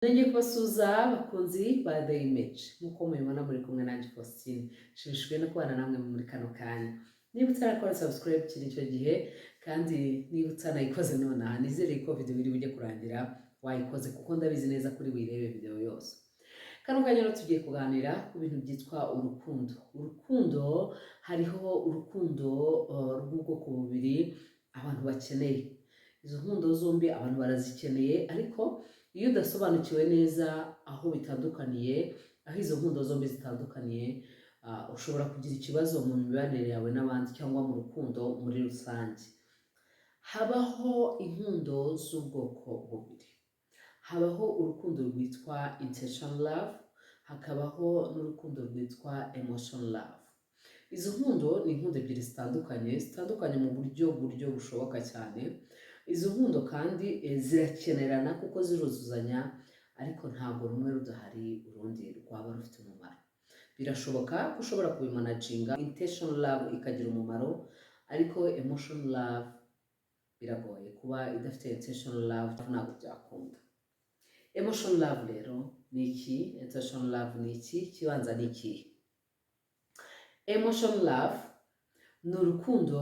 Nongeye kubasuhuza bakunzi ba The Image nk'uko mubibona muri kumwe nanjye Faustine nshimishijwe no kubana namwe muri kano kanya. Niba utarakora subscribe kiri icyo gihe kandi niba utanayikoze nonaha nizere ko video iri bujye kurangira wayikoze kuko ndabizi neza kuri wirebe video yose. Kano kanya rero tugiye kuganira ku bintu byitwa urukundo. Urukundo hariho urukundo rw'ubwoko bubiri abantu bakeneye. Izo nkundo zombi abantu barazikeneye ariko iyo udasobanukiwe neza aho bitandukaniye, aho izo nkundo zombi zitandukaniye, ushobora kugira ikibazo mu mibanire yawe n'abandi cyangwa mu rukundo muri rusange. Habaho inkundo z'ubwoko bubiri. Habaho urukundo rwitwa intention love, hakabaho n'urukundo rwitwa emotion love. Izo nkundo ni inkundo ebyiri zitandukanye mu buryo bushoboka cyane. Izo nkundo kandi zirakenerana kuko ziruzuzanya ariko ntabwo rumwe rudahari urundi rwaba rufite umumaro. Birashoboka ko ushobora kubimanaginga intention love ikagira umumaro ariko emotion love biragoye kuba idafite intention love ntabwo byakunda. Emotion love rero ni iki? Intention love ni iki? Kibanza ni iki? Emotion love ni urukundo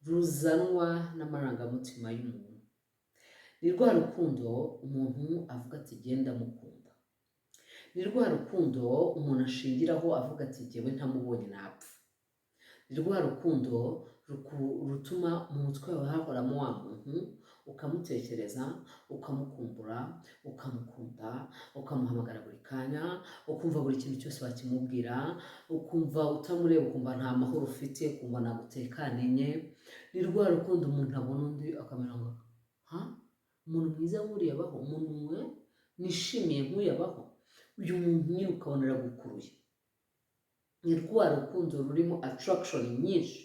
ruzanwa n'amarangamutima y'umuntu. Ni rwa rukundo umuntu avuga ati genda mukunda. Ni rwa rukundo umuntu ashingiraho avuga ati jyewe ntamubonye napfa. Ni rwa rukundo rutuma mu mutwe wawe hahoramo wa muntu ukamutekereza, ukamukumbura, ukamukunda, ukamuhamagara buri kanya, ukumva buri kintu cyose wakimubwira, ukumva utamureba ukumva nta mahoro ufite, ukumva nagutekaniye. Ni rwa rukundo umuntu abona undi akamera ngo umuntu mwiza nk'uriya abaho, umuntu nishimiye nk'uyu abaho, uyu muntu nyine ukabona aragukuruye. Ni rwa rukundo rurimo attraction nyinshi,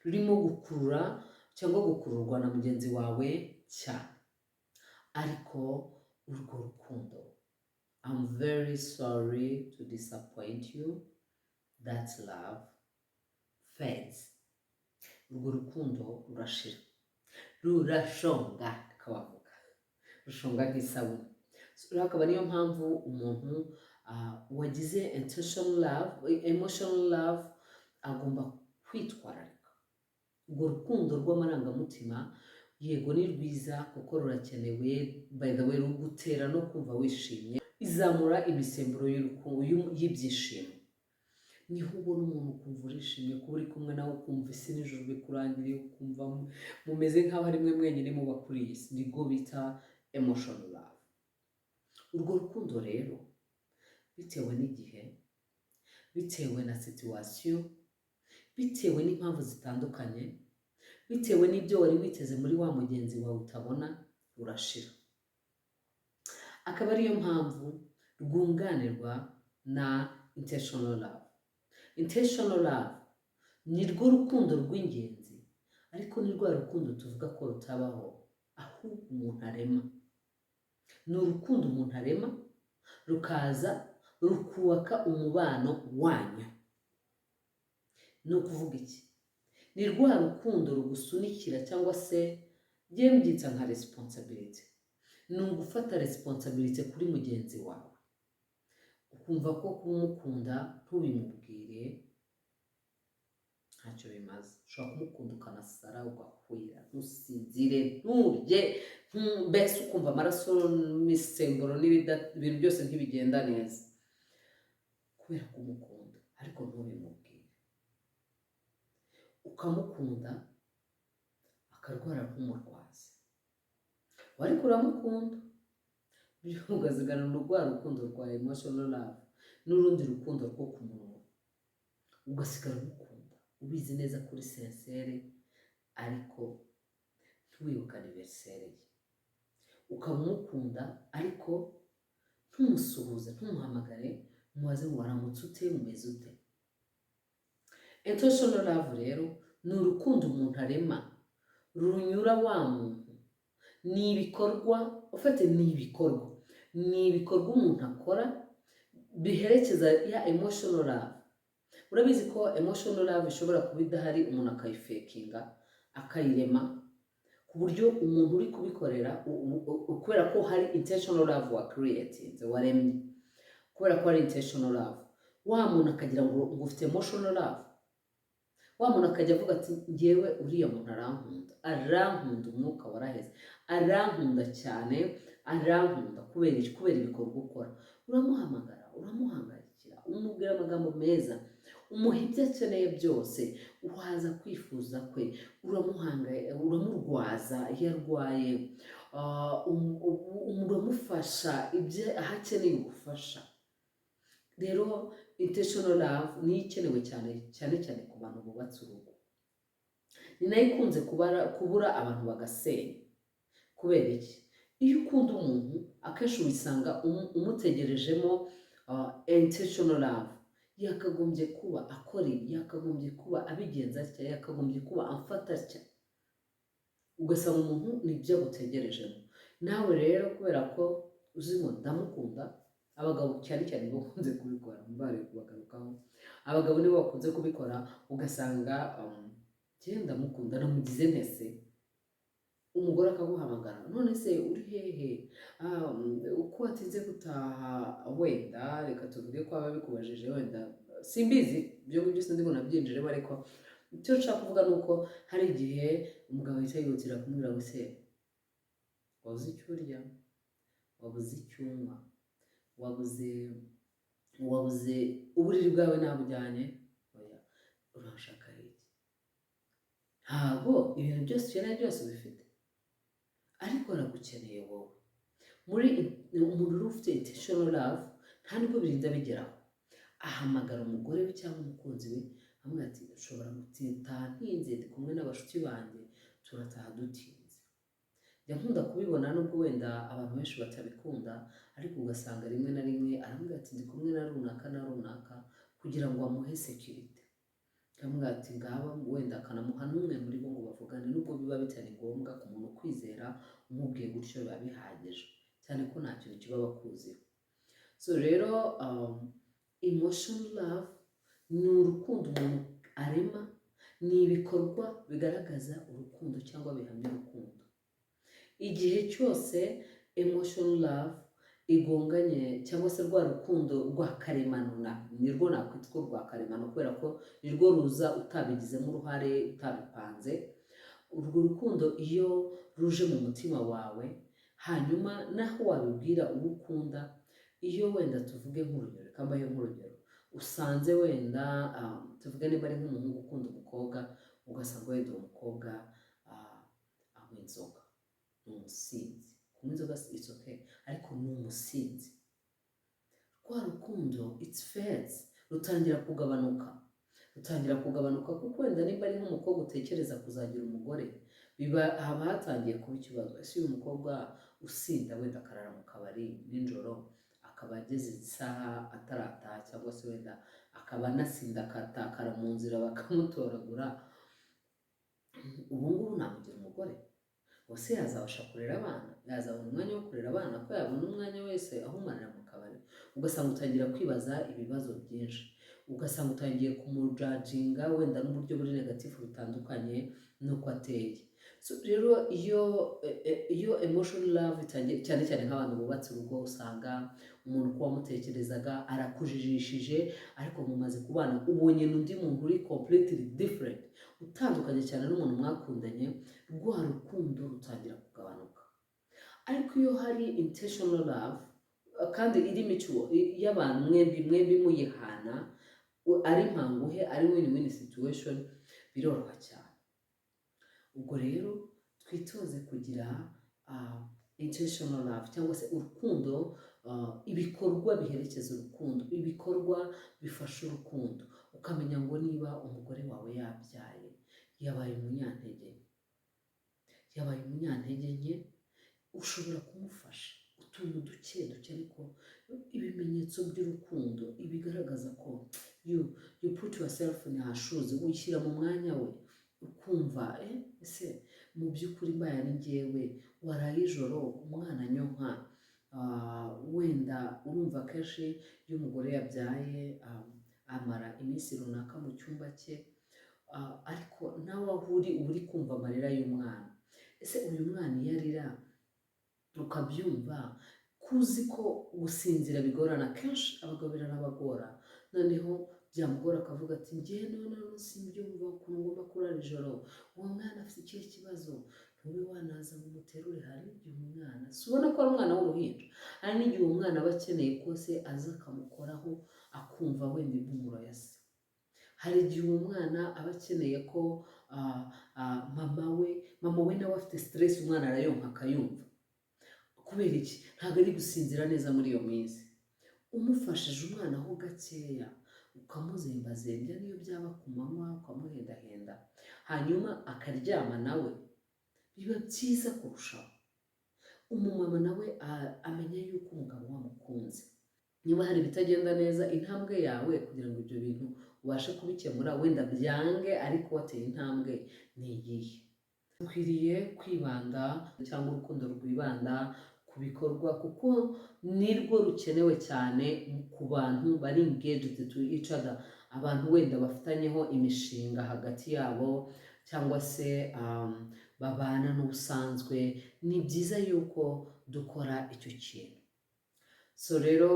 rurimo gukurura cyangwa gukururwa na mugenzi wawe cyane. Ariko urwo rukundo, I'm very sorry to disappoint you, that love fades. Urwo rukundo rurashira, rurashonga kabavuga, rushonga nk'isabune. Rero akaba niyo mpamvu umuntu wagize emotion love agomba kwitwararika. Urwo rukundo rw'amarangamutima yego ni rwiza kuko rurakenewe, by the way rugutera no kumva wishimye, izamura imisemburo y'ibyishimo. Niho ubona umuntu ukumva urishimye kuba uri kumwe nawe, ukumva isi n'ijuru bikurangiriye, ukumva mumeze nk'aho ari mwe mwenyine muba kuri iyi si. Nibwo bita emotion love. Urwo rukundo rero bitewe n'igihe, bitewe na situation, bitewe n'impamvu zitandukanye, bitewe n'ibyo wari witeze muri wa mugenzi wawe utabona, rurashira. Akaba ariyo mpamvu rwunganirwa na intentional love. Intentional love ni rwo rukundo rw'ingenzi ariko ni rwa rukundo tuvuga ko rutabaho ahubwo umuntu arema. Ni urukundo umuntu arema rukaza rukubaka umubano wanyu. Ni ukuvuga iki? Ni rwa rukundo rugusunikira cyangwa se njye mbyita nka responsibility. Ni ugufata responsibility kuri mugenzi wawe, ukumva ko kumukunda ntubimubwire ntacyo bimaze. Ushobora kumukunda ukanasara, ugahwira, ntusinzire, nturye, mbese ukumva amaraso n'imisemburo ibintu byose ntibigenda neza kubera kumukunda ariko ntubimubwire. Ukamukunda akarwara nk'umurwazi ariko uramukunda. Ugazigana rwa rukundo rwa emotional love n'urundi rukundo rwo ku munwa, ugasigara umukunda ubizi neza kuri sincere ariko ntiwibuke anniversaire ye. Ukamukunda ariko ntumusuhuze, ntumuhamagare, mubaze ngo waramutse ute, mumeze ute. Intentional love rero ni urukundo umuntu arema runyura wa muntu. Ni ibikorwa umuntu akora biherekeza ya emotional love. Urabizi ko emotional love ishobora kuba idahari umuntu akayifekinga, akayirema, ku buryo umuntu uri kubikorera kubera ko hari intentional love wa creating waremye, kubera ko hari intentional love, wa muntu akagira ngo ufite emotional love, wa muntu akajya avuga ati ngewe uriya muntu arankunda umwuka waraheze, arankunda cyane, arankunda kubera ibikorwa ukora, uramuhamagara, uramuhangayikira, umubwira amagambo meza, umuha ibyo akeneye byose, uhaza kwifuza kwe, uramurwaza iyo arwaye, uramufasha aho akeneye ubufasha. Rero intentional love niyo ikenewe cyane cyane ku bantu bubatse urugo, ni nayo ikunze kubura abantu bagasenya. Kubera iki? Iyo ukunda umuntu akenshi ubisanga umutegerejemo intentional love, yakagombye kuba akora ibi, yakagombye kuba abigenza atya, yakagombye kuba amfata atya, ugasanga umuntu nibyo agutegerejemo. Nawe rero kubera ko uzi ngo ndamukunda, abagabo cyane cyane bakunze kubikora, mbare kubagarukaho, abagabo nibo bakunze kubikora, ugasanga njyewe ndamukunda, namugize ntese, umugore akaguhamagara, none se uri hehe, uko watinze gutaha, wenda reka tuvuge ko aba bikubajije, wenda simbizi ibyo ngibyo sindi ngo nabyinjiremo, ariko icyo nshaka kuvuga ni uko hari igihe umugabo ahita yihutira kumubwira ngo se wabuze icyo urya, wabuze icyo unywa, wabuze uburiri bwawe nabujyanye, oya urashaka iki? Ntabwo ibintu byose ukeneye byose ubifite, ariko aragukeneye wowe. Muri umuntu uri ufite intentional love nta nubwo birinda bigeraho, ahamagara umugore we cyangwa umukunzi we amwe ati ushobora gutaha ntinze, ndi kumwe n'abashuti banjye turataha dutinze. Njya nkunda kubibona nubwo wenda abantu benshi batabikunda, ariko ugasanga rimwe na rimwe aramubwira ati ndi kumwe na runaka na runaka, kugira ngo amuhe security, akamubwira ati ngaba, wenda akanamuha n'umwe muri bo ngo bavugane, nubwo biba bitari ngombwa ku muntu kwizera umubwiye gutyo biba bihagije, cyane ko nta kintu kiba bakuziho. So rero emotional love ni urukundo umuntu arema, ni ibikorwa bigaragaza urukundo cyangwa bihamya urukundo. Igihe cyose emotional love igonganye cyangwa se rwa rukundo rwa karemano, nirwo nakwitwa rwa karemano, kubera ko nirwo ruza utabigizemo uruhare, utabipanze. Urwo rukundo iyo ruje mu mutima wawe, hanyuma naho wabibwira uwo ukunda, iyo wenda tuvuge nk'urugero, reka mbahe nk'urugero, usanze wenda tuvuge niba ari nk'umuhungu ukunda umukobwa, ugasanga wenda uwo mukobwa anywa inzoga, ni umusinzi. Kunywa inzoga it's okay, ariko ni umusinzi, rwa rukundo it's fades, rutangira kugabanuka, kuko wenda niba ari nk'umukobwa utekereza kuzagira umugore, haba hatangiye kuba ikibazo. Ese uyu mukobwa usinda wenda akarara mu kabari nijoro, akaba ageze isaha atarataha, cyangwa se wenda akaba anasinda akatakara mu nzira bakamutoragura, ubu ngubu namugira umugore? Ese yazabasha kurera abana? Yazabona umwanya wo kurera abana? Ko yabona umwanya wese ahumarira mu kabari? Ugasanga utangira kwibaza ibibazo byinshi, ugasanga utangiye kumujajinga wenda n'uburyo buri negatifu bitandukanye nuko ateye. So rero iyo emotional love itangiye, cyane cyane nk'abantu bubatse urugo, usanga umuntu ko wamutekerezaga arakujijishije, ariko mumaze kubana ubonye n'undi muntu uri completely different, utandukanye cyane n'umuntu mwakundanye, rwa rukundo rutangira kugabanuka. Ariko iyo hari intentional love kandi iri mutual, y'abantu mwembi muyihana, ari mpanguhe, ari win-win situation, biroroha cyane. Ubwo rero twitoze kugira intentional love, cyangwa se urukundo, ibikorwa biherekeza urukundo, ibikorwa bifasha urukundo. Ukamenya ngo niba umugore wawe yabyaye, yabaye umunyantege nke, ushobora kumufasha utuntu duke, ariko ibimenyetso by'urukundo, ibigaragaza ko you put yourself in her shoes, wishyira mu mwanya we, ukumva ese mu by'ukuri mbaye ari njyewe, waraye ijoro umwana anyonka, wenda urumva kenshi iyo umugore yabyaye amara iminsi runaka mu cyumba cye, ariko nawe aho uri uba uri kumva amarira y'umwana. ese uyu mwana iyo arira ukabyumva kuzi ko gusinzira bigorana, kenshi abagabo biranabagora, noneho byamugora akavuga ati njye noneho simbyumva ukuntu ngomba kurara ijoro, uwo mwana afite ikihe kibazo, ntube wanaza ngo umuterure. Hari igihe umwana si ubona ko ari umwana w'uruhinja, hari n'igihe uwo mwana aba akeneye ko se aza akamukoraho akumva wenda impumuro ya se. Hari igihe uwo mwana aba akeneye ko mama we nawe afite stress, umwana arayonka akayumva. Kubera iki? Ntabwo ari gusinzira neza muri iyo minsi. Umufashije umwana ho gakeya, ukamuzembazembya niyo byaba ku manywa, ukamuhendahenda, hanyuma akaryama nawe, biba byiza kurushaho. Umumama nawe amenya yuko umugabo wamukunze. Niba hari ibitagenda neza, intambwe yawe kugira ngo ibyo bintu ubashe kubikemura, wenda byange ariko wateye intambwe, ni iyihe? Dukwiriye kwibanda cyangwa urukundo rwibanda ku bikorwa, kuko nirwo rukenewe cyane ku bantu bari engaged to each other, abantu wenda bafatanyeho imishinga hagati yabo, cyangwa se babana n'ubusanzwe. Ni byiza yuko dukora icyo kintu. So rero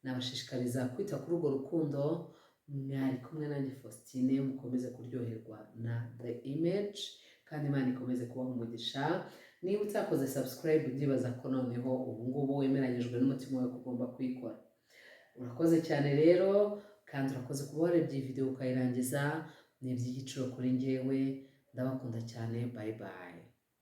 nabashishikariza kwita kuri urwo rukundo. Mwari kumwe nanjye Faustine, mukomeze kuryoherwa na The Image, kandi Imana ikomeze kubaha umugisha. Niba utakoze subscribe, ndibaza ko noneho ubu ngubu wemeranyijwe n'umutima wawe ko ugomba kuyikora. Urakoze cyane rero, kandi urakoze kuba warebye iyi video ukayirangiza. Ni iby'igiciro kuri njyewe. Ndabakunda cyane. Bye bye.